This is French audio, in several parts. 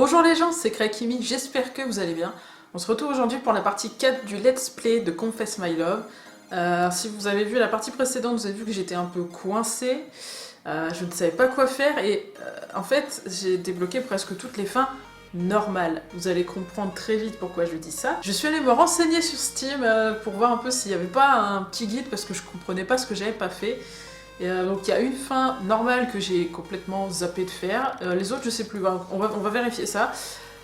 Bonjour les gens, c'est Krakimi, j'espère que vous allez bien. On se retrouve aujourd'hui pour la partie 4 du Let's Play de Confess My Love. Si vous avez vu la partie précédente, vous avez vu que j'étais un peu coincée. Je ne savais pas quoi faire et en fait, j'ai débloqué presque toutes les fins normales. Vous allez comprendre très vite pourquoi je dis ça. Je suis allée me renseigner sur Steam pour voir un peu s'il n'y avait pas un petit guide parce que je comprenais pas ce que j'avais pas fait. Et donc il y a une fin normale que j'ai complètement zappé de faire, les autres je sais plus, on va vérifier ça.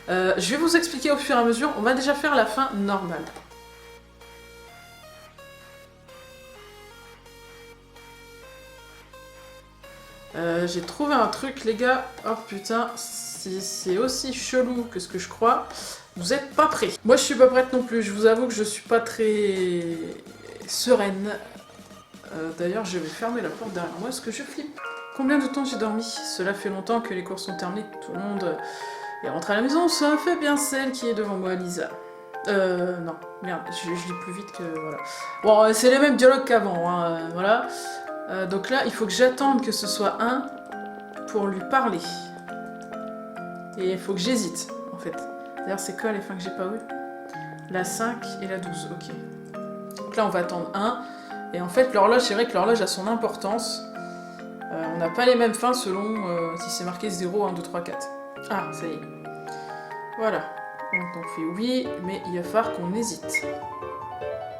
Je vais vous expliquer au fur et à mesure, on va déjà faire la fin normale. J'ai trouvé un truc les gars, oh putain, si c'est aussi chelou que ce que je crois, vous êtes pas prêts. Moi je suis pas prête non plus, je vous avoue que je suis pas très sereine. D'ailleurs, je vais fermer la porte derrière moi parce que je flippe. Combien de temps j'ai dormi? Cela fait longtemps que les cours sont terminés. Tout le monde est rentré à la maison, ça fait bien celle qui est devant moi, Lisa. Non, merde, je lis plus vite que... voilà. Bon, c'est les mêmes dialogues qu'avant, hein, voilà. Donc là, il faut que j'attende que ce soit un pour lui parler. Et il faut que j'hésite, en fait. D'ailleurs, c'est quoi les fins que j'ai pas eues? La 5 et la 12, ok. Donc là, on va attendre un. Et en fait, l'horloge, c'est vrai que l'horloge a son importance. On n'a pas les mêmes fins selon si c'est marqué 0, 1, 2, 3, 4. Ah, ça y est. Voilà. Donc on fait oui, mais il va falloir qu'on hésite.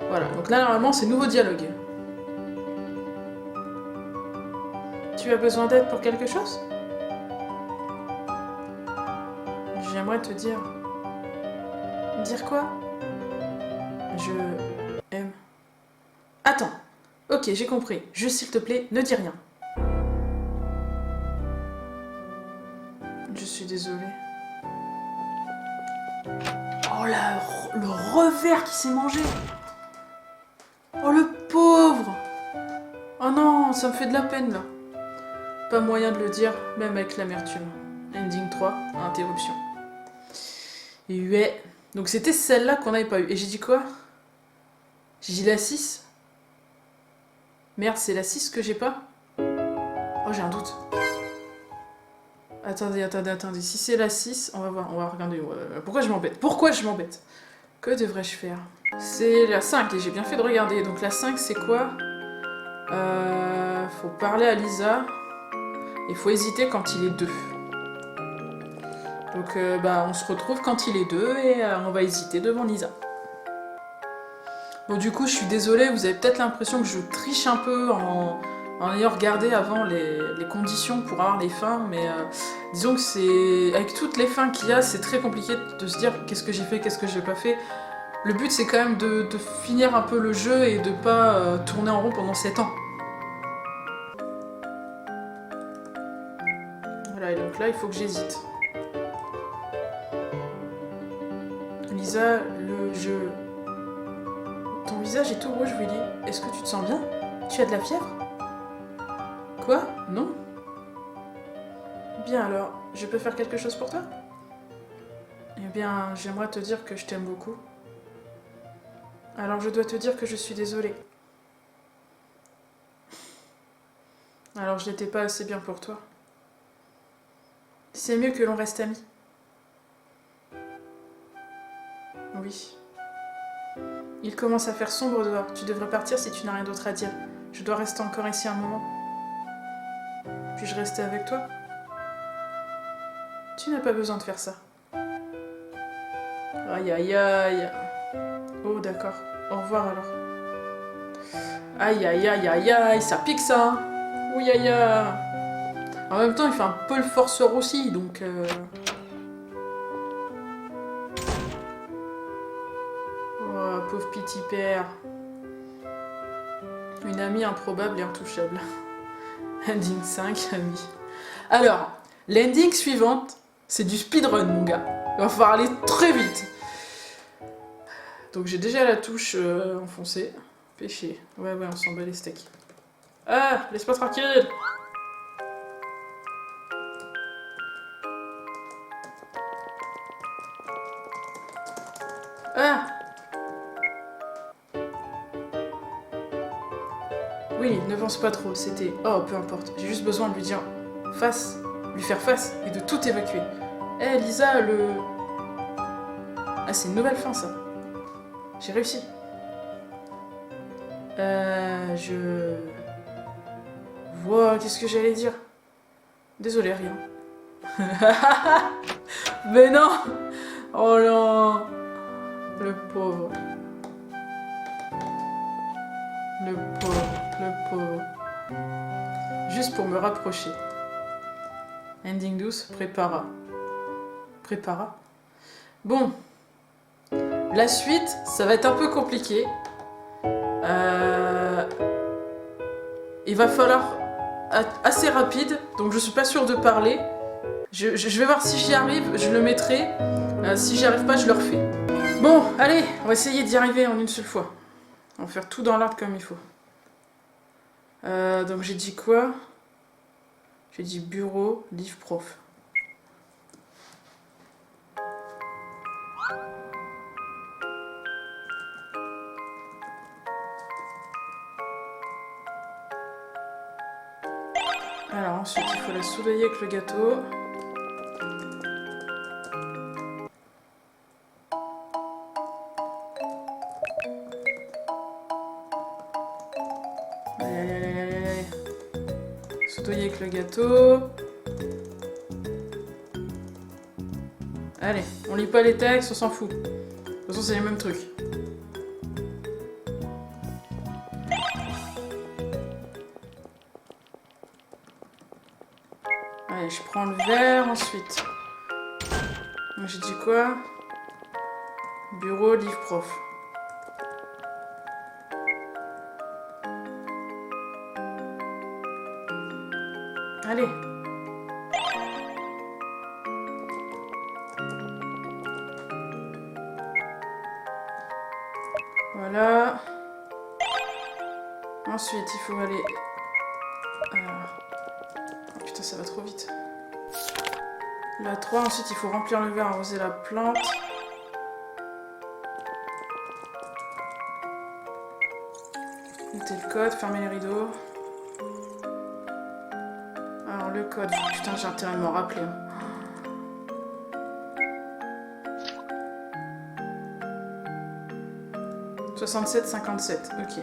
Voilà, donc là, normalement, c'est nouveau dialogue. Tu as besoin d'aide pour quelque chose? J'aimerais te dire... Dire quoi? Je... aime... Attends. Ok, j'ai compris. Juste s'il te plaît, ne dis rien. Je suis désolée. Oh là, le revers qui s'est mangé. Oh le pauvre. Oh non, ça me fait de la peine là. Pas moyen de le dire, même avec l'amertume. Ending 3, interruption. Ouais. Donc c'était celle-là qu'on n'avait pas eu. Et j'ai dit quoi? J'ai dit la 6. Merde, c'est la 6 que j'ai pas? Oh, j'ai un doute. Attendez. Si c'est la 6, on va voir, on va regarder. Pourquoi je m'embête? Que devrais-je faire? C'est la 5 et j'ai bien fait de regarder. Donc la 5, c'est quoi? Faut parler à Lisa. Il faut hésiter quand il est 2. Donc on se retrouve quand il est 2 et on va hésiter devant Lisa. Bon, du coup, je suis désolée, vous avez peut-être l'impression que je triche un peu en ayant regardé avant les conditions pour avoir les fins, mais disons que c'est... Avec toutes les fins qu'il y a, c'est très compliqué de se dire qu'est-ce que j'ai fait, qu'est-ce que j'ai pas fait. Le but, c'est quand même de finir un peu le jeu et de pas tourner en rond pendant 7 ans. Voilà, et donc là, il faut que j'hésite. Lisa, le jeu... Ton visage est tout rouge, Willy. Est-ce que tu te sens bien? Tu as de la fièvre? Quoi? Non? Bien alors, je peux faire quelque chose pour toi? Eh bien, j'aimerais te dire que je t'aime beaucoup. Alors je dois te dire que je suis désolée. Alors je n'étais pas assez bien pour toi. C'est mieux que l'on reste amis. Oui. Il commence à faire sombre dehors. Tu devrais partir si tu n'as rien d'autre à dire. Je dois rester encore ici un moment. Puis-je rester avec toi? Tu n'as pas besoin de faire ça. Aïe aïe aïe. Oh d'accord. Au revoir alors. Aïe aïe aïe aïe aïe, ça pique ça. Oui aïe aïe. En même temps, il fait un peu le forceur aussi, donc... Oh, pauvre petit père. Une amie improbable et intouchable. Ending 5, ami. Alors, l'ending suivante, c'est du speedrun, mon gars. Il va falloir aller très vite. Donc j'ai déjà la touche enfoncée. Péché. Ouais, on s'en bat les steaks. Ah, laisse-moi tranquille. Ah. Oui, ne pense pas trop, c'était... Oh, peu importe, j'ai juste besoin de lui dire face, lui faire face et de tout évacuer. Eh Lisa, le... Ah, c'est une nouvelle fin, ça. J'ai réussi. Je... Wow, qu'est-ce que j'allais dire? Désolé, rien. Mais non! Oh non! Le pauvre. Le pauvre, le pauvre. Juste pour me rapprocher. Ending douce, prépara. Prépara. Bon. La suite, ça va être un peu compliqué. Il va falloir assez rapide, donc je suis pas sûre de parler. Je vais voir si j'y arrive, je le mettrai. Si j'y arrive pas, je le refais. Bon, allez, on va essayer d'y arriver en une seule fois. On va faire tout dans l'ordre comme il faut. Donc j'ai dit quoi? J'ai dit bureau, livre, prof. Alors ensuite, il faut la soudoyer avec le gâteau. Allez, allez, allez, allez, allez. Soudoyer avec le gâteau. Allez, on lit pas les textes, on s'en fout. De toute façon, c'est les mêmes trucs. Allez, je prends le verre ensuite. J'ai dit quoi? Bureau, livre, prof. Allez. Voilà. Ensuite, il faut aller... Oh putain, ça va trop vite. La 3, ensuite il faut remplir le verre, arroser la plante. Noter le code, fermer les rideaux. Alors le code, putain j'ai intérêt de m'en rappeler. Hein. 67-57, ok.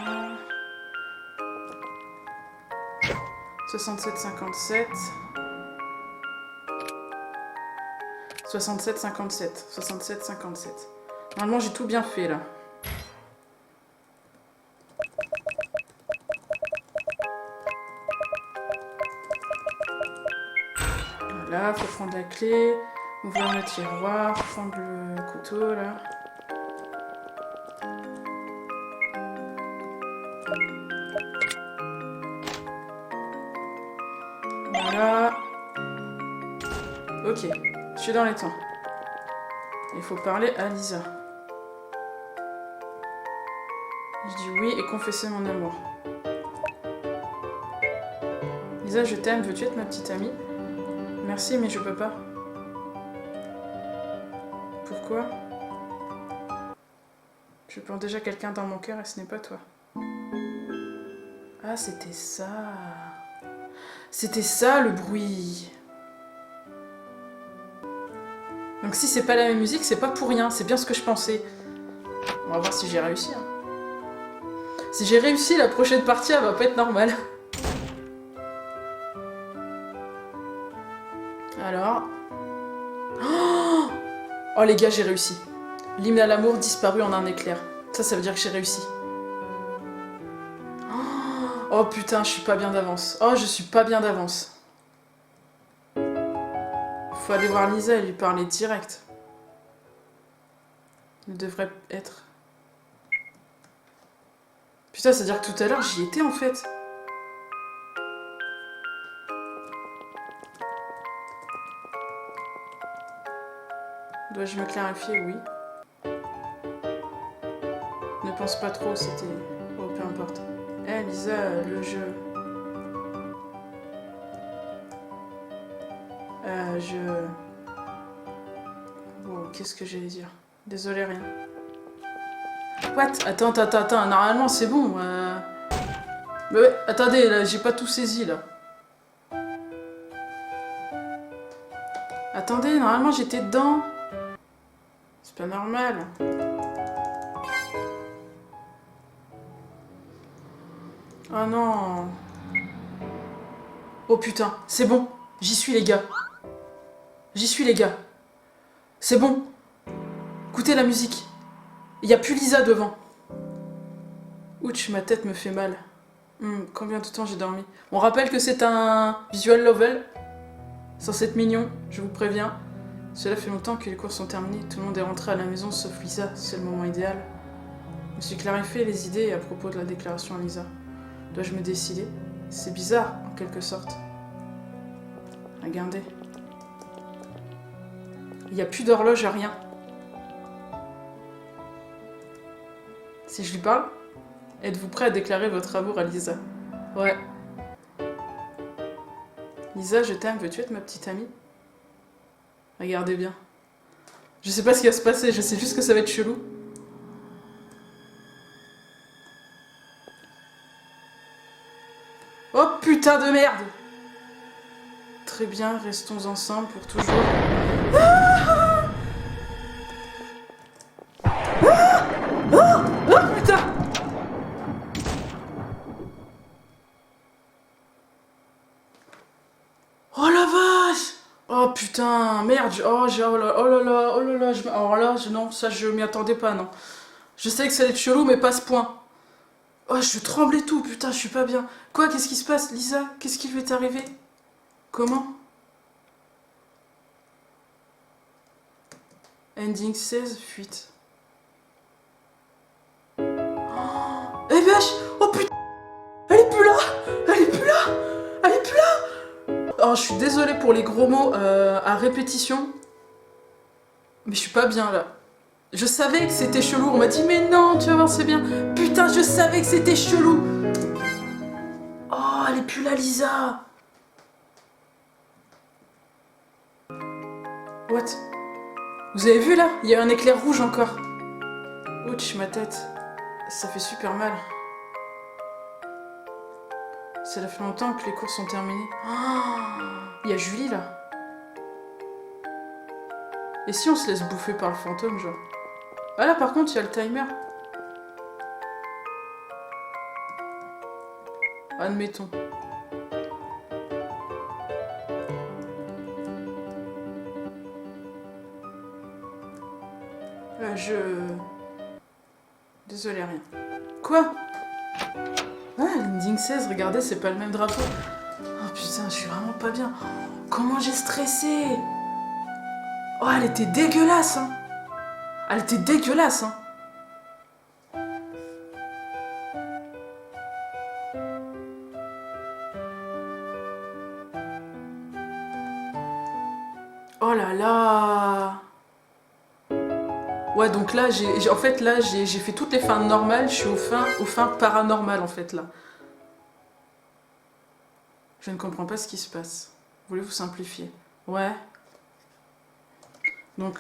Voilà. 67-57. 67-57. 67-57. Normalement j'ai tout bien fait là. Voilà, faut prendre la clé, ouvrir le tiroir, prendre le couteau là. Voilà. Ok, je suis dans les temps. Il faut parler à Lisa. Je dis oui et confesser mon amour. Lisa, je t'aime, veux-tu être ma petite amie? Merci, mais je peux pas. Pourquoi? Je porte déjà quelqu'un dans mon cœur et ce n'est pas toi. Ah, c'était ça. C'était ça le bruit. Donc si c'est pas la même musique, c'est pas pour rien, c'est bien ce que je pensais. On va voir si j'ai réussi. Hein. Si j'ai réussi, la prochaine partie, elle va pas être normale. Alors... Oh les gars, j'ai réussi. L'hymne à l'amour disparu en un éclair. Ça veut dire que j'ai réussi. Oh putain, je suis pas bien d'avance. Oh, je suis pas bien d'avance. Faut aller voir Lisa et lui parler direct. Il devrait être... Putain, ça veut dire que tout à l'heure, j'y étais en fait. Dois-je me clarifier? Oui. Ne pense pas trop, c'était... Oh, peu importe. Eh, Lisa, le jeu... Oh, qu'est-ce que j'allais dire? Désolé, rien. What? Attends, normalement c'est bon. Mais ouais, attendez, là, j'ai pas tout saisi, là. Attendez, normalement j'étais dedans. C'est pas normal. Oh non. Oh putain, c'est bon. J'y suis les gars. J'y suis les gars. C'est bon. Écoutez la musique. Il y a plus Lisa devant. Ouch, ma tête me fait mal. Combien de temps j'ai dormi? On rappelle que c'est un visual novel. Censé être mignon, je vous préviens. Cela fait longtemps que les cours sont terminés. Tout le monde est rentré à la maison sauf Lisa. C'est le moment idéal. Je me suis clarifié les idées à propos de la déclaration à Lisa. Dois-je me décider? C'est bizarre, en quelque sorte. Regardez. Il n'y a plus d'horloge, rien. Si je lui parle, êtes-vous prêt à déclarer votre amour à Lisa? Ouais. Lisa, je t'aime, veux-tu être ma petite amie? Regardez bien. Je sais pas ce qui va se passer, je sais juste que ça va être chelou. Oh putain de merde! Très bien, restons ensemble pour toujours. Oh putain! Oh la vache! Oh putain, merde! Oh là là, alors là, non, ça je m'y attendais pas, non. Je sais que ça allait être chelou, mais pas à ce point. Oh, je tremblais tout, putain, je suis pas bien. Quoi, qu'est-ce qui se passe, Lisa? Qu'est-ce qui lui est arrivé? Comment? Ending 16, fuite. Oh, eh vache! Oh putain! Elle est plus là! Elle est plus là! Elle est plus là! Oh, je suis désolée pour les gros mots à répétition. Mais je suis pas bien là. Je savais que c'était chelou. On m'a dit, mais non, tu vas voir, c'est bien. Putain, je savais que c'était chelou. Oh, elle est plus là, Lisa. What? Vous avez vu là? Il y a un éclair rouge encore. Ouch, ma tête. Ça fait super mal. Ça fait longtemps que les cours sont terminés. Oh, il y a Julie là. Et si on se laisse bouffer par le fantôme, genre? Ah là, par contre, il y a le timer. Admettons. Désolé, rien. Quoi? Ah, l'ending 16, regardez, c'est pas le même drapeau. Oh putain, je suis vraiment pas bien. Comment j'ai stressé! Oh, elle était dégueulasse, hein! Elle était dégueulasse, hein! Oh là là! Ouais, donc là, en fait, là, j'ai fait toutes les fins normales, je suis aux fins paranormales, en fait, là. Je ne comprends pas ce qui se passe. Voulez-vous simplifier? Ouais. Donc,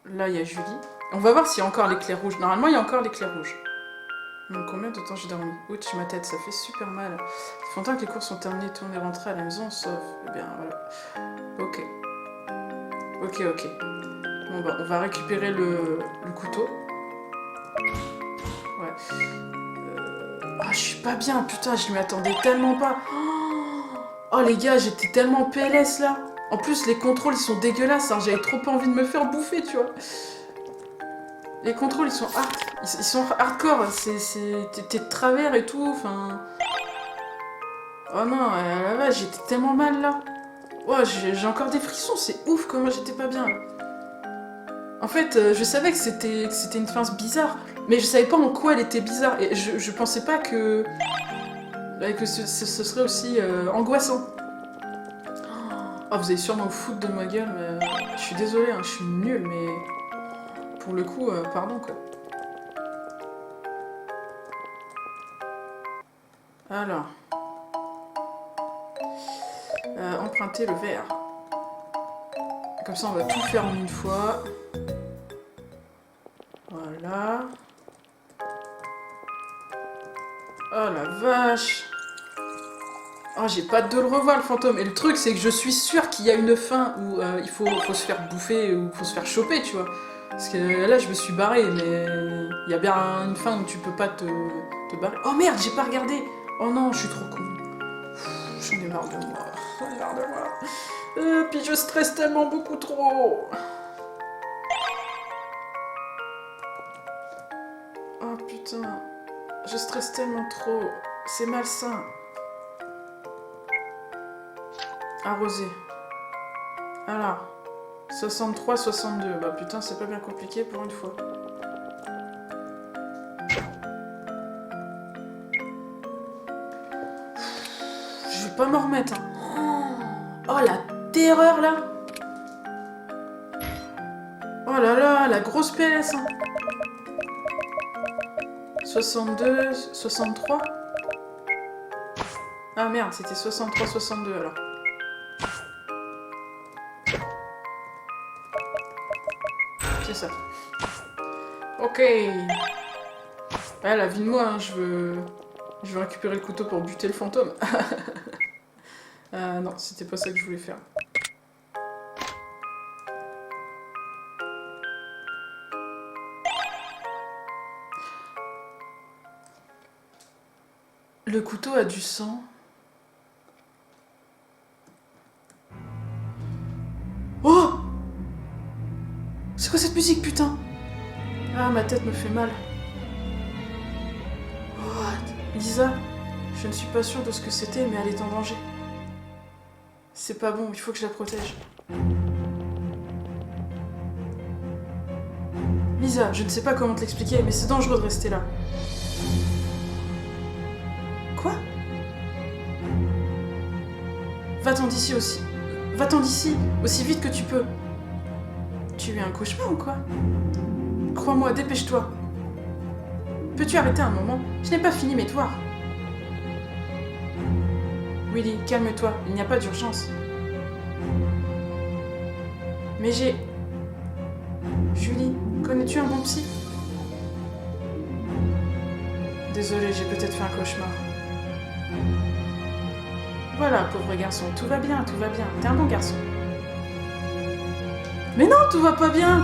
là, il y a Julie. On va voir s'il y a encore l'éclair rouge. Normalement, il y a encore l'éclair rouge. Donc, combien de temps j'ai dormi? Ouch, ma tête, ça fait super mal. Ça fait longtemps que les cours sont terminés, tout le monde est rentré à la maison, sauf... Eh bien, voilà. Ok. Ok. Bon, bah, on va récupérer le couteau. Ouais. Ah, je suis pas bien, putain, je m'y attendais tellement pas. Oh, les gars, j'étais tellement PLS, là. En plus, les contrôles, ils sont dégueulasses, hein. J'avais trop pas envie de me faire bouffer, tu vois. Les contrôles, ils sont hardcore. T'es de travers et tout, enfin... Oh non, la vache, j'étais tellement mal, là. Ouais, j'ai encore des frissons, c'est ouf comment j'étais pas bien. En fait, je savais que c'était une fin bizarre, mais je savais pas en quoi elle était bizarre. Et je pensais pas que ce serait aussi angoissant. Oh, vous allez sûrement vous foutre de ma gueule, mais je suis désolée, hein, je suis nulle, mais pour le coup, pardon quoi. Alors, emprunter le verre. Comme ça, on va tout faire en une fois. Voilà. Oh la vache. Oh, j'ai pas hâte de le revoir, le fantôme. Et le truc, c'est que je suis sûre qu'il y a une fin où il faut se faire bouffer ou faut se faire choper, tu vois. Parce que là, je me suis barrée, mais il y a bien une fin où tu peux pas te barrer. Oh merde, j'ai pas regardé. Oh non, je suis trop con. J'en ai marre de moi. J'en ai marre de moi. Puis je stresse tellement beaucoup trop. Oh putain. Je stresse tellement trop. C'est malsain. Arrosé. Alors. 63, 62. Bah putain, c'est pas bien compliqué pour une fois. Je vais pas m'en remettre. Hein. Oh, la terreur là. Oh là là, la grosse PLS. Hein. 62, 63. Ah merde, c'était 63, 62 alors. C'est ça. Ok. Ah, la vie de moi, hein, je veux récupérer le couteau pour buter le fantôme. Non, c'était pas ça que je voulais faire. Le couteau a du sang. Oh! C'est quoi cette musique, putain? Ah, ma tête me fait mal. What? Lisa, je ne suis pas sûre de ce que c'était, mais elle est en danger. C'est pas bon, il faut que je la protège. Lisa, je ne sais pas comment te l'expliquer, mais c'est dangereux de rester là. Quoi? Va-t'en d'ici aussi. Va-t'en d'ici, aussi vite que tu peux. Tu as eu un cauchemar ou quoi? Crois-moi, dépêche-toi. Peux-tu arrêter un moment? Je n'ai pas fini mes devoirs. Willy, calme-toi, il n'y a pas d'urgence. Mais j'ai... Julie, connais-tu un bon psy? Désolée, j'ai peut-être fait un cauchemar. Voilà, pauvre garçon, tout va bien, tout va bien. T'es un bon garçon. Mais non, tout va pas bien!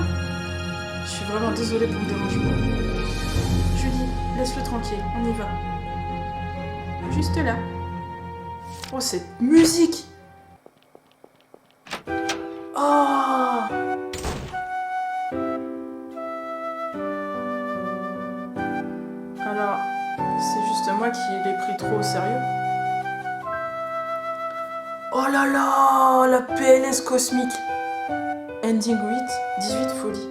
Je suis vraiment désolée pour le dérangement. Julie, laisse-le tranquille, on y va. Juste là. Oh, cette musique! Oh! Alors, c'est juste moi qui l'ai pris trop au sérieux. Oh là là! La PLS cosmique! Ending 8, 18 folie.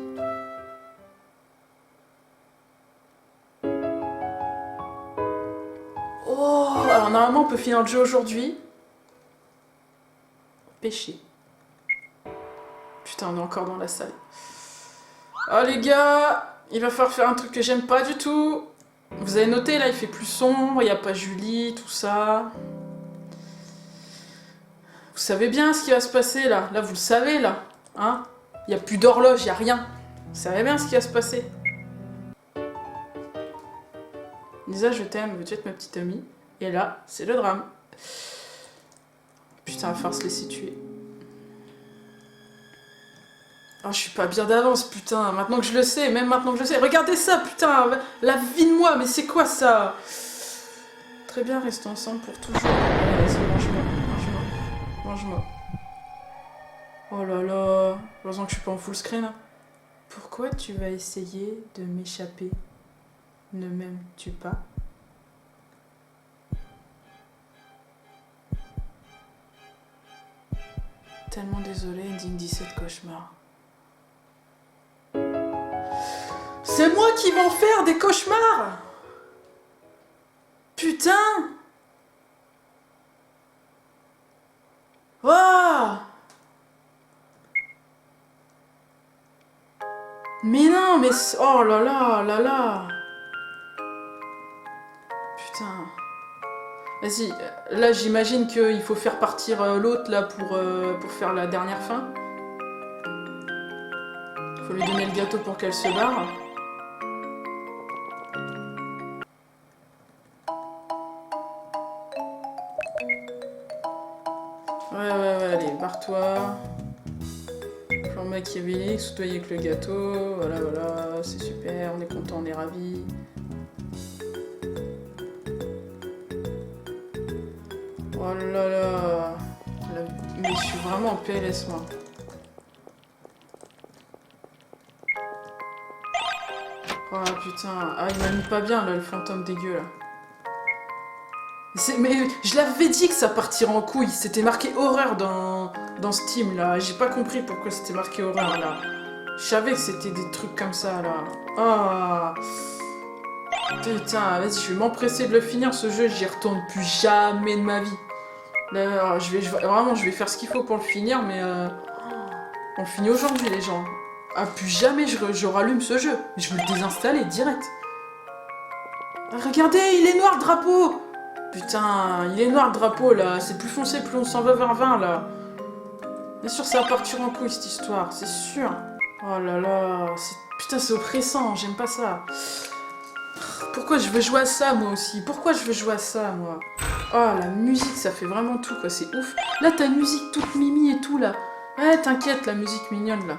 Oh! Alors normalement on peut finir le jeu aujourd'hui. Péché. Putain, on est encore dans la salle. Oh les gars, il va falloir faire un truc que j'aime pas du tout. Vous avez noté, là, il fait plus sombre, il n'y a pas Julie, tout ça. Vous savez bien ce qui va se passer, là. Là, vous le savez, là. Hein? Il n'y a plus d'horloge, il n'y a rien. Vous savez bien ce qui va se passer. Lisa, je t'aime, veux-tu être ma petite amie? Et là, c'est le drame. Putain, il va falloir se laisser tuer. Oh, je suis pas bien d'avance, putain. Maintenant que je le sais, même maintenant que je le sais. Regardez ça, putain. La vie de moi, mais c'est quoi ça? Très bien, restons ensemble pour toujours. Vas-y, mange-moi, mange-moi, mange-moi. Oh là là. Heureusement que je suis pas en full screen. Hein. Pourquoi tu vas essayer de m'échapper? Ne m'aimes-tu pas? Tellement désolée, Ending 17 cauchemar. C'est moi qui vais en faire des cauchemars! Putain! Oh! Mais non, mais... Oh là là, là là! Putain... Vas-y, là j'imagine qu'il faut faire partir l'autre là pour faire la dernière fin. Faut lui donner le gâteau pour qu'elle se barre. Ouais, allez, barre-toi. Plan machiavélique, soudoyer avec le gâteau. Voilà, c'est super, on est content, on est ravis. Oh là là. Mais je suis vraiment en PLS, moi. Oh putain. Ah, il m'a mis pas bien, là, le fantôme dégueu, là. Mais je l'avais dit que ça partirait en couille. C'était marqué horreur dans Steam, là. J'ai pas compris pourquoi c'était marqué horreur, là. Je savais que c'était des trucs comme ça, là. Ah. Putain, vas-y, je vais m'empresser de le finir, ce jeu. J'y retourne plus jamais de ma vie. Là, vraiment, je vais faire ce qu'il faut pour le finir, mais... on le finit aujourd'hui, les gens. Ah, plus jamais je rallume ce jeu. Je vais le désinstaller, direct. Ah, regardez, il est noir, le drapeau. Putain, il est noir, le drapeau, là. C'est plus foncé, plus on s'en va vers 20, là. Bien sûr, ça va partir en couille, cette histoire. C'est sûr. Oh là là. Putain, c'est oppressant. J'aime pas ça. Pourquoi je veux jouer à ça, moi aussi? Pourquoi je veux jouer à ça, moi? Oh, la musique, ça fait vraiment tout, quoi. C'est ouf. Là, t'as une musique toute mimi et tout, là. Ouais, t'inquiète, la musique mignonne, là.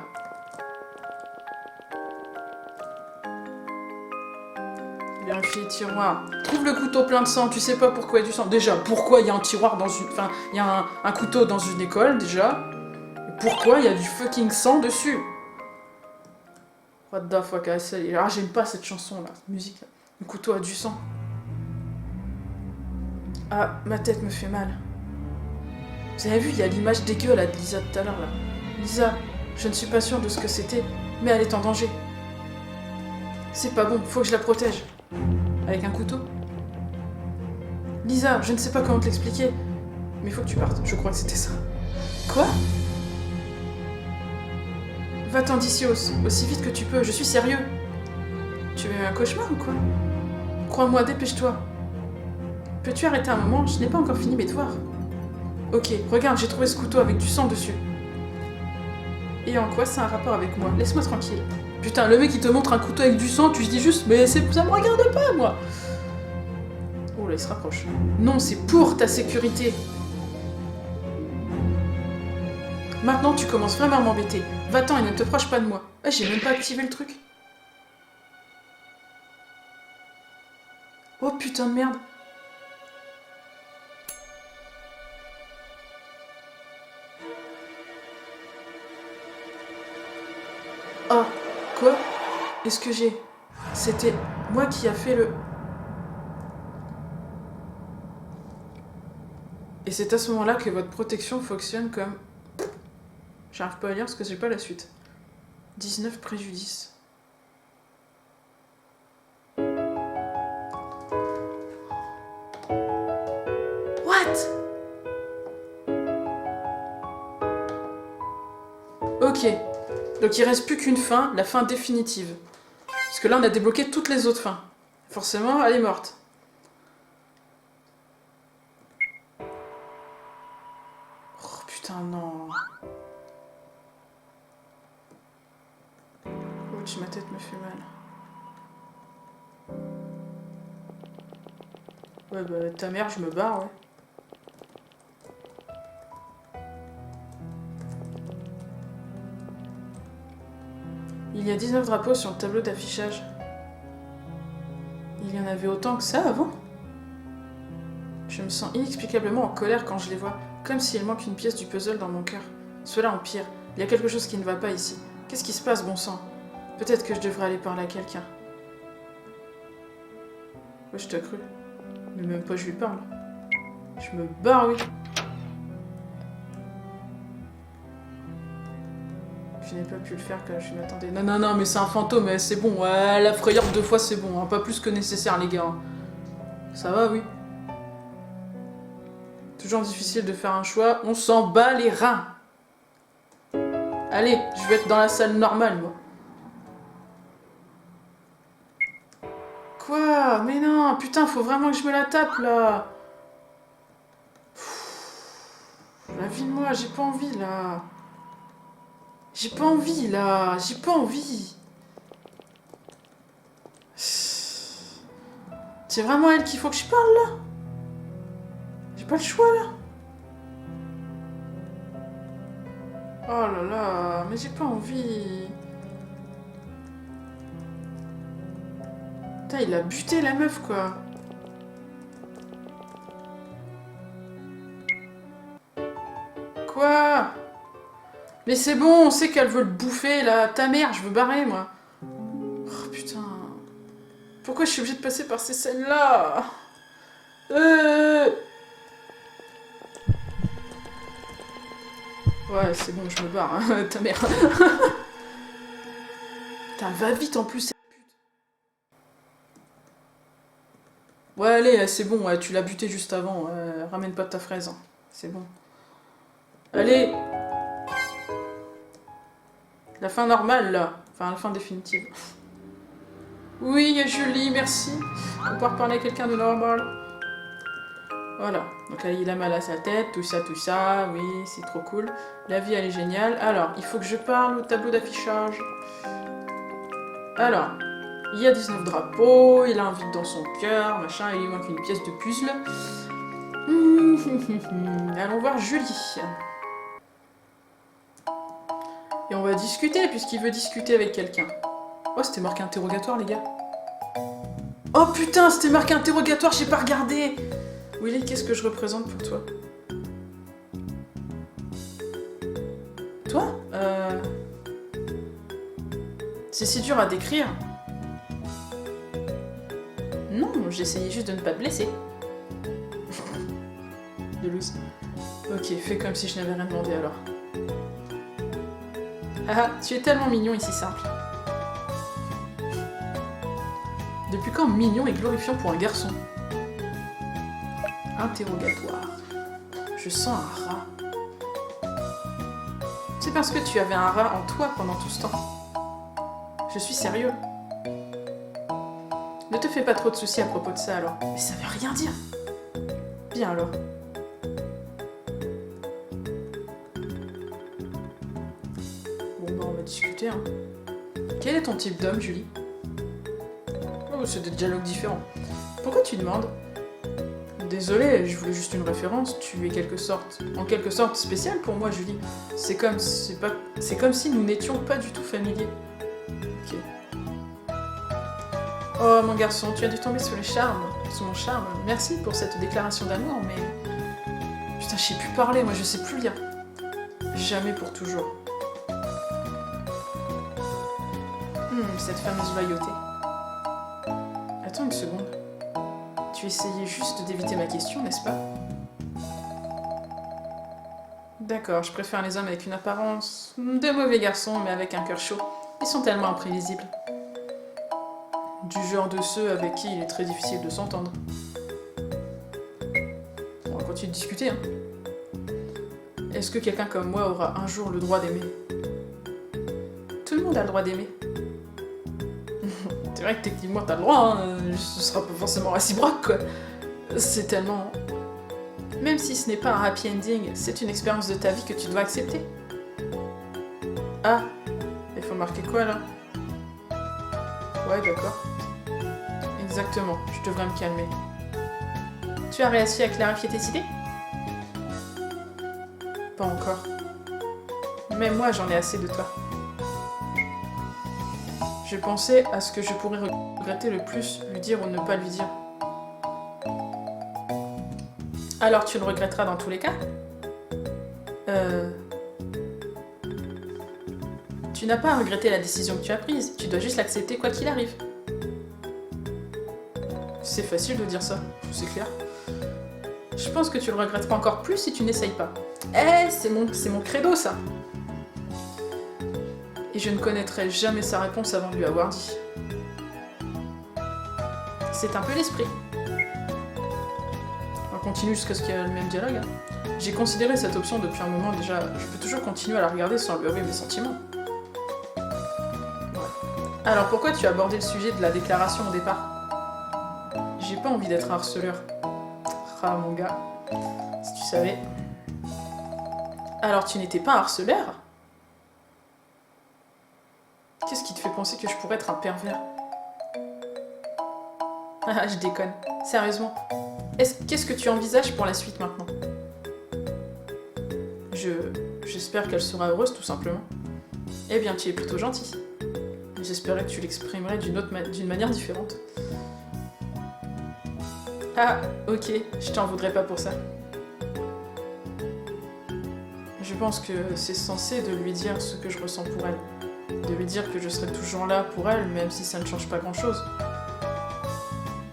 Vérifie les tiroirs. Trouve le couteau plein de sang, tu sais pas pourquoi il y a du sang. Déjà, pourquoi il y a un tiroir dans une... Enfin, il y a un couteau dans une école, déjà. Et pourquoi il y a du fucking sang dessus? What the fuck, ah, j'aime pas cette chanson, là, cette musique, là. Le couteau a du sang. Ah, ma tête me fait mal. Vous avez vu, il y a l'image dégueu, là, de Lisa tout à l'heure, là. Lisa, je ne suis pas sûre de ce que c'était, mais elle est en danger. C'est pas bon, faut que je la protège. Avec un couteau? Lisa, je ne sais pas comment te l'expliquer, mais il faut que tu partes. Je crois que c'était ça. Quoi? Va-t'en d'ici aussi vite que tu peux, je suis sérieux. Tu veux un cauchemar ou quoi? Crois-moi, dépêche-toi. Peux-tu arrêter un moment? Je n'ai pas encore fini mes devoirs. Ok, regarde, j'ai trouvé ce couteau avec du sang dessus. Et en quoi ça a un rapport avec moi? Laisse-moi tranquille. Putain, le mec il te montre un couteau avec du sang, tu te dis juste, mais ça me regarde pas, moi. Oh là, il se rapproche. Non, c'est pour ta sécurité. Maintenant, tu commences vraiment à m'embêter. Va-t'en et ne te proche pas de moi. Ah, j'ai même pas activé le truc. Oh putain de merde. Ah, quoi? Est-ce que j'ai... C'était moi qui a fait le... Et c'est à ce moment-là que votre protection fonctionne comme... J'arrive pas à lire parce que j'ai pas la suite. 19 préjudices. What? Ok. Donc il reste plus qu'une fin, la fin définitive. Parce que là on a débloqué toutes les autres fins. Forcément, elle est morte. Oh putain, non. Ouch, ma tête me fait mal. Ouais, bah ta mère, je me barre, ouais. Il y a 19 drapeaux sur le tableau d'affichage. Il y en avait autant que ça avant? Je me sens inexplicablement en colère quand je les vois, comme s'il manque une pièce du puzzle dans mon cœur. Cela empire. Il y a quelque chose qui ne va pas ici. Qu'est-ce qui se passe, bon sang? Peut-être que je devrais aller parler à quelqu'un. Ouais, je t'ai cru. Mais même pas je lui parle. Je me barre, oui. Je n'ai pas pu le faire car je m'attendais. Non, mais c'est un fantôme, c'est bon. Ouais, la frayeur 2 fois, c'est bon. Hein. Pas plus que nécessaire, les gars. Ça va, oui. Toujours difficile de faire un choix. On s'en bat les reins. Allez, je vais être dans la salle normale, moi. Quoi? Mais non, putain, faut vraiment que je me la tape, là. La vie de moi, j'ai pas envie, là. J'ai pas envie, là. J'ai pas envie. C'est vraiment elle qu'il faut que je parle, là. J'ai pas le choix, là. Oh là là, mais j'ai pas envie. Putain, il a buté la meuf, quoi. Quoi? Mais c'est bon, on sait qu'elle veut le bouffer, là. Ta mère, je veux barrer, moi. Oh, putain. Pourquoi je suis obligée de passer par ces scènes-là? Ouais, c'est bon, je me barre, hein. Ta mère. Putain, va vite, en plus, cette pute. Ouais, allez, c'est bon, ouais, tu l'as buté juste avant. Ramène pas ta fraise, hein. C'est bon. Allez. La fin normale, là. Enfin, la fin définitive. Oui, il y a Julie, merci. On va pouvoir parler à quelqu'un de normal. Voilà. Donc là, il a mal à sa tête, tout ça. Oui, c'est trop cool. La vie, elle est géniale. Alors, il faut que je parle au tableau d'affichage. Alors, il y a 19 drapeaux, il a un vide dans son cœur, machin, il lui manque une pièce de puzzle. Allons voir Julie. Et on va discuter, puisqu'il veut discuter avec quelqu'un. Oh, c'était marqué interrogatoire, les gars. Oh putain, c'était marqué interrogatoire, j'ai pas regardé. Willy, qu'est-ce que je représente pour toi? Toi C'est si dur à décrire. Non, j'essayais juste de ne pas te blesser. De loose. Ok, fais comme si je n'avais rien demandé alors. Ah, tu es tellement mignon et si simple. Depuis quand mignon est glorifiant pour un garçon? Interrogatoire. Je sens un rat. C'est parce que tu avais un rat en toi pendant tout ce temps. Je suis sérieux. Ne te fais pas trop de soucis à propos de ça alors. Mais ça veut rien dire. Bien alors. Bon bah on va discuter hein. Quel est ton type d'homme, Julie? Oh, c'est des dialogues différents. Pourquoi tu demandes? Désolé, je voulais juste une référence. Tu es en quelque sorte spécial pour moi, Julie. C'est comme si nous n'étions pas du tout familiers. Ok. Oh mon garçon, tu as dû tomber sous mon charme. Merci pour cette déclaration d'amour, mais... Putain, je sais plus parler, moi je sais plus lire. Jamais pour toujours. Cette fameuse loyauté. Attends une seconde. Tu essayais juste d'éviter ma question, n'est-ce pas? D'accord, je préfère les hommes avec une apparence de mauvais garçons, mais avec un cœur chaud. Ils sont tellement imprévisibles. Du genre de ceux avec qui il est très difficile de s'entendre. On va continuer de discuter, hein. Est-ce que quelqu'un comme moi aura un jour le droit d'aimer? Tout le monde a le droit d'aimer. C'est vrai que techniquement t'as le droit, hein. Ce sera pas forcément réciproque, quoi. C'est tellement... Même si ce n'est pas un happy ending, c'est une expérience de ta vie que tu dois accepter. Ah, il faut marquer quoi, là? Ouais, d'accord. Exactement, je devrais me calmer. Tu as réussi à clarifier tes idées? Pas encore. Même moi, j'en ai assez de toi. Je pensais à ce que je pourrais regretter le plus, lui dire ou ne pas lui dire. Alors tu le regretteras dans tous les cas? Tu n'as pas à regretter la décision que tu as prise, tu dois juste l'accepter quoi qu'il arrive. C'est facile de dire ça, c'est clair. Je pense que tu le regretteras encore plus si tu n'essayes pas. Eh, c'est mon credo ça. Et je ne connaîtrai jamais sa réponse avant de lui avoir dit. C'est un peu l'esprit. On continue jusqu'à ce qu'il y ait le même dialogue. Hein. J'ai considéré cette option depuis un moment déjà. Je peux toujours continuer à la regarder sans lui avouer mes sentiments. Ouais. Alors pourquoi tu as abordé le sujet de la déclaration au départ? J'ai pas envie d'être un harceleur. Ah mon gars, si tu savais. Alors tu n'étais pas un harceleur? Qu'est-ce qui te fait penser que je pourrais être un pervers? Ah, je déconne. Sérieusement. Qu'est-ce que tu envisages pour la suite maintenant? J'espère qu'elle sera heureuse, tout simplement. Eh bien, tu es plutôt gentil. J'espérais que tu l'exprimerais d'une manière différente. Ah, ok, je t'en voudrais pas pour ça. Je pense que c'est censé de lui dire ce que je ressens pour elle. De lui dire que je serai toujours là pour elle, même si ça ne change pas grand-chose.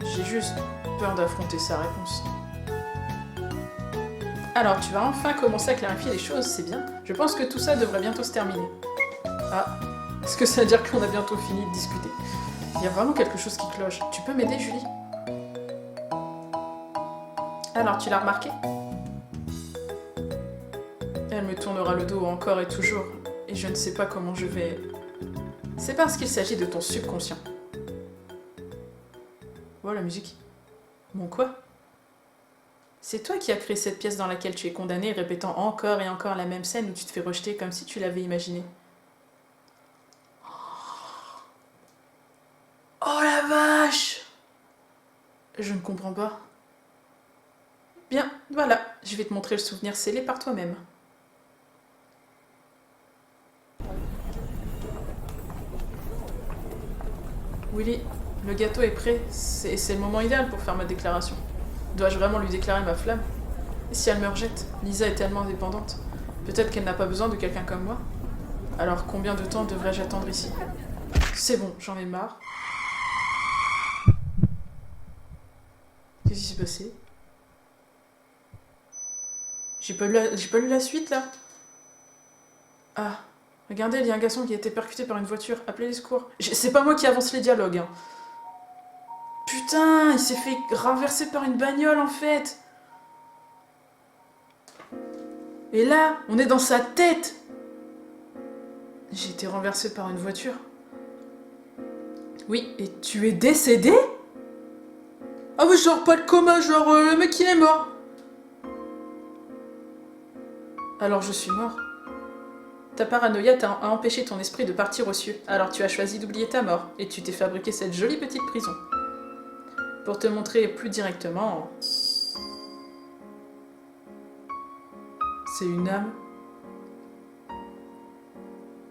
J'ai juste peur d'affronter sa réponse. Alors, tu vas enfin commencer à clarifier les choses, c'est bien. Je pense que tout ça devrait bientôt se terminer. Ah, est-ce que ça veut dire qu'on a bientôt fini de discuter? Il y a vraiment quelque chose qui cloche. Tu peux m'aider, Julie? Alors, tu l'as remarqué? Elle me tournera le dos encore et toujours, et je ne sais pas comment je vais... C'est parce qu'il s'agit de ton subconscient. Oh, la musique. Bon quoi? C'est toi qui as créé cette pièce dans laquelle tu es condamné, répétant encore et encore la même scène où tu te fais rejeter comme si tu l'avais imaginée. Oh la vache! Je ne comprends pas. Bien, voilà, je vais te montrer le souvenir scellé par toi-même. Willy, le gâteau est prêt, c'est le moment idéal pour faire ma déclaration. Dois-je vraiment lui déclarer ma flamme? Et si elle me rejette? Lisa est tellement indépendante. Peut-être qu'elle n'a pas besoin de quelqu'un comme moi. Alors combien de temps devrais-je attendre ici? C'est bon, j'en ai marre. Qu'est-ce qui s'est passé? J'ai pas lu la suite là. Ah, regardez, il y a un garçon qui a été percuté par une voiture. Appelez les secours. C'est pas moi qui avance les dialogues. Hein. Putain, il s'est fait renverser par une bagnole en fait. Et là, on est dans sa tête. J'ai été renversé par une voiture. Oui, et tu es décédé? Ah oui, genre pas de coma, genre le mec il est mort. Alors je suis mort. Ta paranoïa a empêché ton esprit de partir aux cieux, alors tu as choisi d'oublier ta mort, et tu t'es fabriqué cette jolie petite prison. Pour te montrer plus directement... C'est une âme.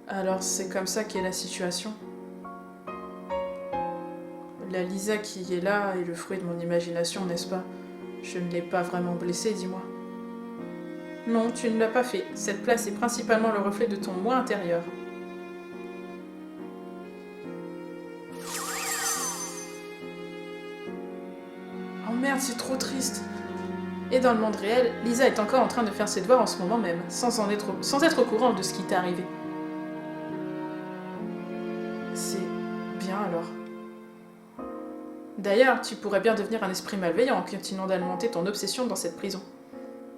Alors c'est comme ça qu'est la situation. La Lisa qui est là est le fruit de mon imagination, n'est-ce pas? Je ne l'ai pas vraiment blessée, dis-moi. Non, tu ne l'as pas fait. Cette place est principalement le reflet de ton moi intérieur. Oh merde, c'est trop triste. Et dans le monde réel, Lisa est encore en train de faire ses devoirs en ce moment même, sans être au courant de ce qui t'est arrivé. C'est bien alors. D'ailleurs, tu pourrais bien devenir un esprit malveillant en continuant d'alimenter ton obsession dans cette prison.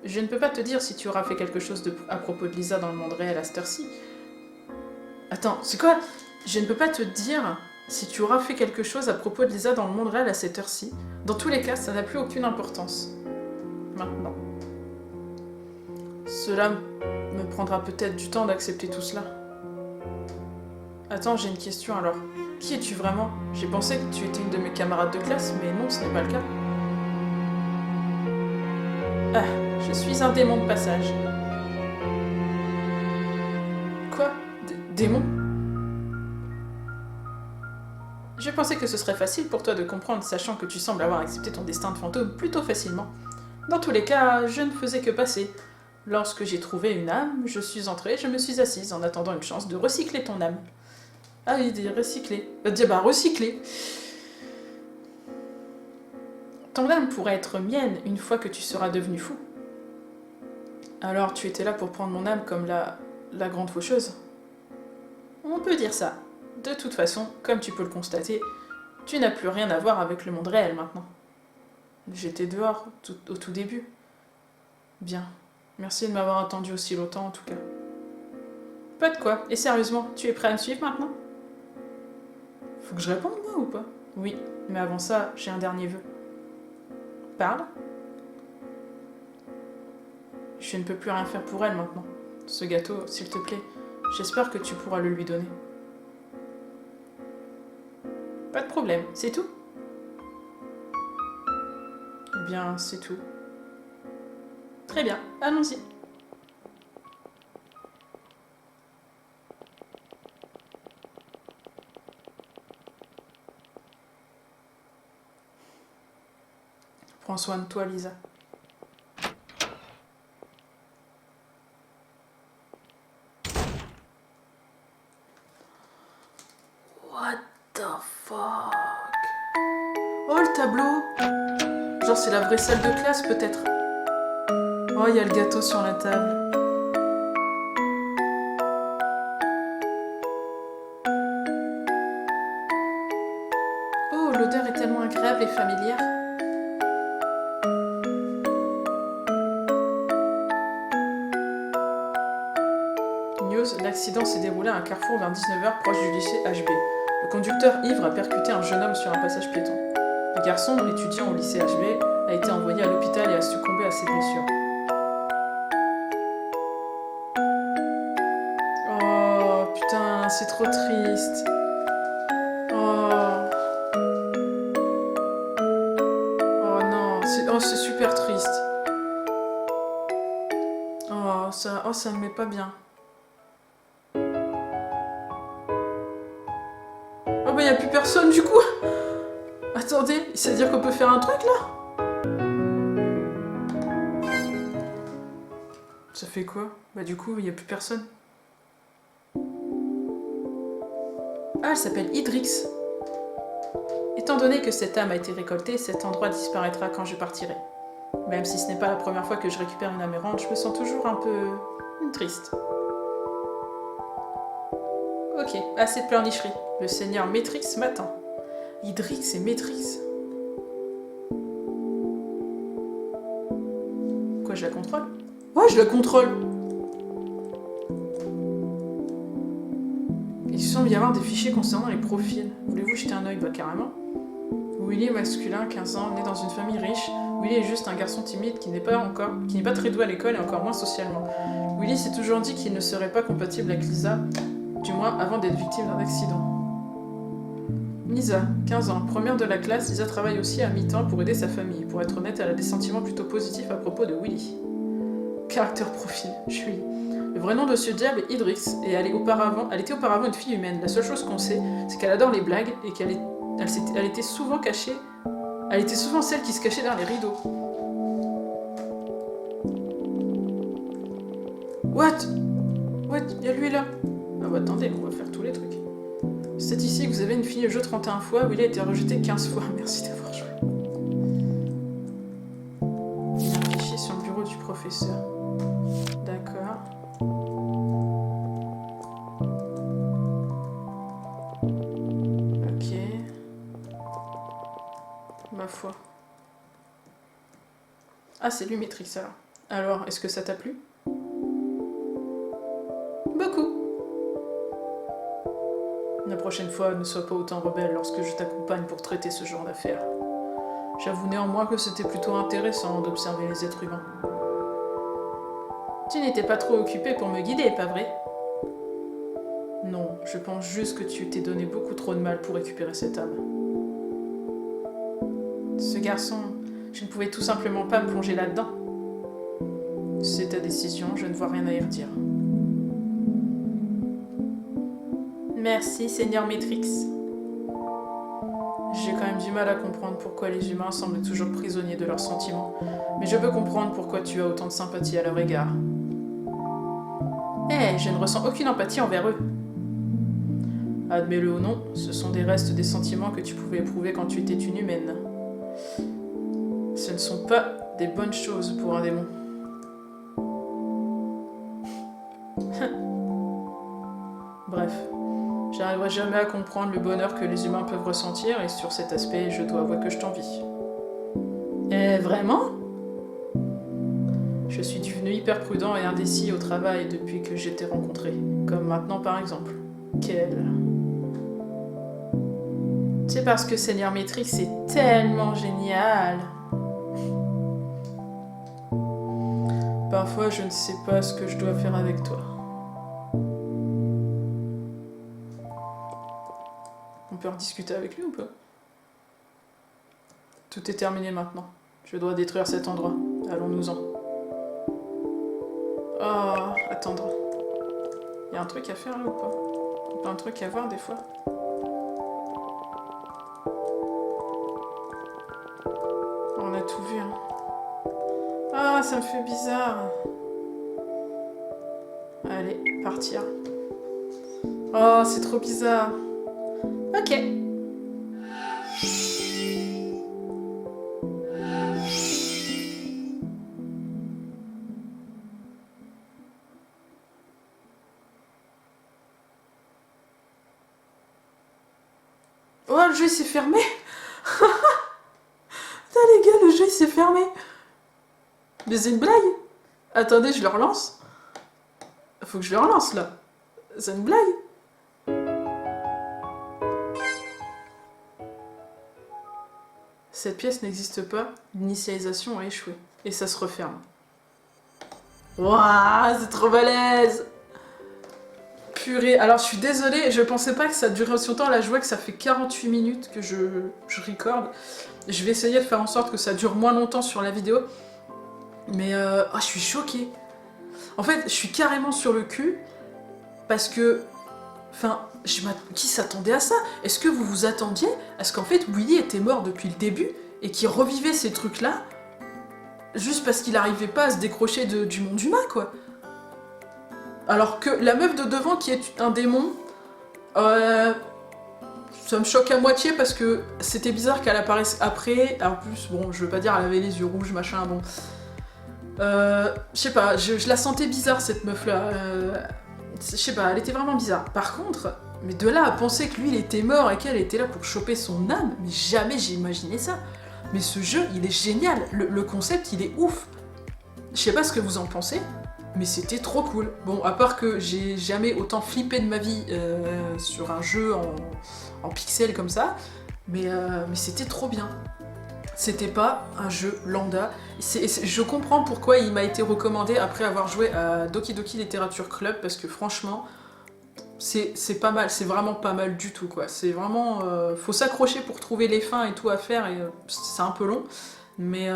Je ne peux pas te dire si tu auras fait quelque chose à propos de Lisa dans le monde réel à cette heure-ci. Attends, c'est quoi? Je ne peux pas te dire si tu auras fait quelque chose à propos de Lisa dans le monde réel à cette heure-ci. Dans tous les cas, ça n'a plus aucune importance. Maintenant. Cela me prendra peut-être du temps d'accepter tout cela. Attends, j'ai une question alors. Qui es-tu vraiment? J'ai pensé que tu étais une de mes camarades de classe, mais non, ce n'est pas le cas. Ah, je suis un démon de passage. Quoi? Démon? Je pensais que ce serait facile pour toi de comprendre, sachant que tu sembles avoir accepté ton destin de fantôme plutôt facilement. Dans tous les cas, je ne faisais que passer. Lorsque j'ai trouvé une âme, je suis entrée, je me suis assise en attendant une chance de recycler ton âme. Ah oui, recycler. Recycler. Ton âme pourrait être mienne une fois que tu seras devenu fou. Alors tu étais là pour prendre mon âme comme la grande faucheuse? On peut dire ça. De toute façon, comme tu peux le constater, tu n'as plus rien à voir avec le monde réel maintenant. J'étais dehors au tout début. Bien. Merci de m'avoir attendu aussi longtemps en tout cas. Pas de quoi. Et sérieusement, tu es prêt à me suivre maintenant? Faut que je réponde moi ou pas? Oui, mais avant ça, j'ai un dernier vœu. Parle. Je ne peux plus rien faire pour elle maintenant. Ce gâteau, s'il te plaît, j'espère que tu pourras le lui donner. Pas de problème, c'est tout? Eh bien, c'est tout. Très bien, allons-y. Prends soin de toi, Lisa. What the fuck? Oh, le tableau! Genre, c'est la vraie salle de classe, peut-être. Oh, il y a le gâteau sur la table. Oh, l'odeur est tellement agréable et familière. News, l'accident s'est déroulé à un carrefour vers 19h proche du lycée HB. Le conducteur ivre a percuté un jeune homme sur un passage piéton. Le garçon, étudiant au lycée HB, a été envoyé à l'hôpital et a succombé à ses blessures. Oh putain, c'est trop triste. Oh, oh non, c'est super triste. Ça me met pas bien. Oh bah y a plus personne du coup. Attendez, c'est à dire qu'on peut faire un truc là? Ça fait quoi? Bah du coup, il y a plus personne. Ah, elle s'appelle Idrix. Étant donné que cette âme a été récoltée, cet endroit disparaîtra quand je partirai. Même si ce n'est pas la première fois que je récupère une âme errante, je me sens toujours un peu... triste. Ok, assez de pleurnicherie. Le seigneur Matrix m'attend. Idrix et Matrix. Quoi, je la contrôle? Ouais, je la contrôle. Il semble y avoir des fichiers concernant les profils. Voulez-vous jeter un œil? Bah carrément. Willy est masculin, 15 ans, né dans une famille riche. Willy est juste un garçon timide qui n'est pas très doué à l'école et encore moins socialement. Willy s'est toujours dit qu'il ne serait pas compatible avec Lisa, du moins avant d'être victime d'un accident. Lisa, 15 ans, première de la classe, Lisa travaille aussi à mi-temps pour aider sa famille. Pour être honnête, elle a des sentiments plutôt positifs à propos de Willy. Caractère profil, je suis. Le vrai nom de ce diable est Idrix, et elle était auparavant une fille humaine. La seule chose qu'on sait, c'est qu'elle adore les blagues et elle était souvent cachée. Elle était souvent celle qui se cachait derrière les rideaux. What? Y'a lui là. Ah bah attendez, on va faire tous les trucs. C'est ici que vous avez une fille au jeu 31 fois, Willy a été rejeté 15 fois. Merci d'avoir joué. Il y a un fichier sur le bureau du professeur. D'accord. Ok. Ma foi. Ah, c'est lui Matrix alors. Alors, est-ce que ça t'a plu? Beaucoup. La prochaine fois, ne sois pas autant rebelle lorsque je t'accompagne pour traiter ce genre d'affaires. J'avoue néanmoins que c'était plutôt intéressant d'observer les êtres humains. Tu n'étais pas trop occupé pour me guider, pas vrai? Non, je pense juste que tu t'es donné beaucoup trop de mal pour récupérer cette âme. Ce garçon, je ne pouvais tout simplement pas me plonger là-dedans. C'est ta décision, je ne vois rien à y redire. Merci, Seigneur Matrix. J'ai quand même du mal à comprendre pourquoi les humains semblent toujours prisonniers de leurs sentiments, mais je peux comprendre pourquoi tu as autant de sympathie à leur égard. Je ne ressens aucune empathie envers eux. Admets-le ou non, ce sont des restes des sentiments que tu pouvais éprouver quand tu étais une humaine. Ce ne sont pas des bonnes choses pour un démon. Bref, j'arriverai jamais à comprendre le bonheur que les humains peuvent ressentir, et sur cet aspect, je dois avouer que je t'envie. Vraiment? Je suis devenu hyper prudent et indécis au travail depuis que je t'ai rencontré. Comme maintenant par exemple. C'est parce que Seigneur Matrix est tellement génial. Parfois je ne sais pas ce que je dois faire avec toi. On peut en discuter avec lui ou pas? Tout est terminé maintenant. Je dois détruire cet endroit. Allons-nous-en. Oh, attendre. Il y a un truc à faire là ou pas? Pas un truc à voir des fois? On a tout vu. Hein. Ah, ça me fait bizarre. Allez, partir. Oh, c'est trop bizarre. Ok. Oh, le jeu s'est fermé. Putain, les gars, le jeu s'est fermé. Mais c'est une blague. Attendez, je le relance. Faut que je le relance, là. C'est une blague. Cette pièce n'existe pas. L'initialisation a échoué. Et ça se referme. Waouh, c'est trop balèze. Purée. Alors, je suis désolée, je pensais pas que ça durait aussi longtemps. Là, je vois que ça fait 48 minutes que je recorde. Je vais essayer de faire en sorte que ça dure moins longtemps sur la vidéo. Mais je suis choquée. En fait, je suis carrément sur le cul. Parce que... Enfin, qui s'attendait à ça? Est-ce que vous vous attendiez à ce qu'en fait Willy était mort depuis le début et qu'il revivait ces trucs-là juste parce qu'il n'arrivait pas à se décrocher du monde humain, quoi? Alors que la meuf de devant qui est un démon, ça me choque à moitié parce que c'était bizarre qu'elle apparaisse après. En plus, bon, je veux pas dire elle avait les yeux rouges, machin, bon... je sais pas, je la sentais bizarre cette meuf-là. Je sais pas, elle était vraiment bizarre. Par contre, mais de là à penser que lui il était mort et qu'elle était là pour choper son âme, mais jamais j'ai imaginé ça. Mais ce jeu, il est génial, le concept, il est ouf. Je sais pas ce que vous en pensez, mais c'était trop cool. Bon, à part que j'ai jamais autant flippé de ma vie sur un jeu en pixels comme ça, mais c'était trop bien. C'était pas un jeu lambda. Je comprends pourquoi il m'a été recommandé après avoir joué à Doki Doki Literature Club, parce que franchement, c'est pas mal, c'est vraiment pas mal du tout, quoi. C'est vraiment... faut s'accrocher pour trouver les fins et tout à faire, et c'est un peu long, mais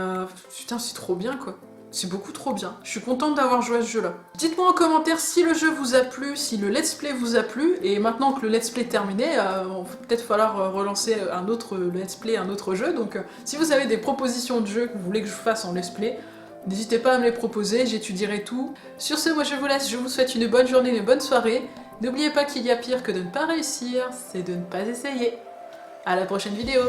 putain, c'est trop bien, quoi. C'est beaucoup trop bien. Je suis contente d'avoir joué à ce jeu-là. Dites-moi en commentaire si le jeu vous a plu, si le let's play vous a plu, et maintenant que le let's play est terminé, il va peut-être falloir relancer un autre let's play, un autre jeu. Donc si vous avez des propositions de jeux que vous voulez que je fasse en let's play, n'hésitez pas à me les proposer, j'étudierai tout. Sur ce, moi je vous laisse, je vous souhaite une bonne journée, une bonne soirée. N'oubliez pas qu'il y a pire que de ne pas réussir, c'est de ne pas essayer. À la prochaine vidéo.